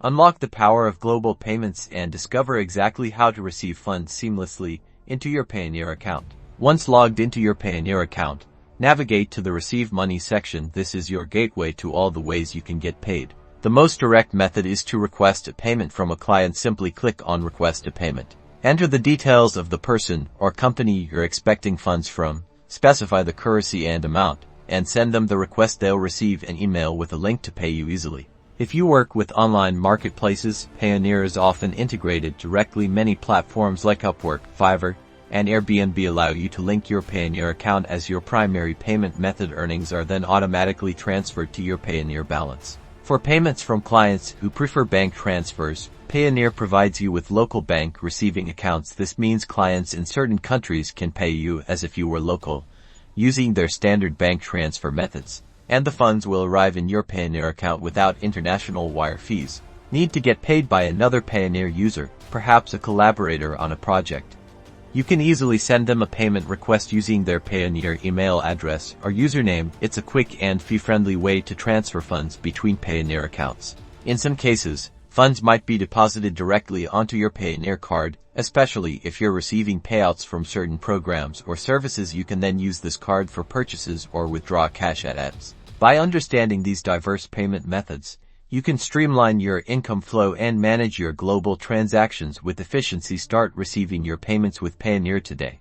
Unlock the power of global payments and discover exactly how to receive funds seamlessly into your Payoneer account. Once logged into your Payoneer account, navigate to the Receive Money section. This is your gateway to all the ways you can get paid. The most direct method is to request a payment from a client. Simply click on Request a Payment. Enter the details of the person or company you're expecting funds from, specify the currency and amount, and send them the request. They'll receive an email with a link to pay you easily. If you work with online marketplaces, Payoneer is often integrated directly. Many platforms like Upwork, Fiverr, and Airbnb allow you to link your Payoneer account as your primary payment method. Earnings are then automatically transferred to your Payoneer balance. For payments from clients who prefer bank transfers, Payoneer provides you with local bank receiving accounts. This means clients in certain countries can pay you as if you were local, using their standard bank transfer methods, and the funds will arrive in your Payoneer account without international wire fees. Need to get paid by another Payoneer user, perhaps a collaborator on a project? You can easily send them a payment request using their Payoneer email address or username. It's a quick and fee-friendly way to transfer funds between Payoneer accounts. In some cases, funds might be deposited directly onto your Payoneer card, especially if you're receiving payouts from certain programs or services. You can then use this card for purchases or withdraw cash at apps. By understanding these diverse payment methods, you can streamline your income flow and manage your global transactions with efficiency. Start receiving your payments with Payoneer today.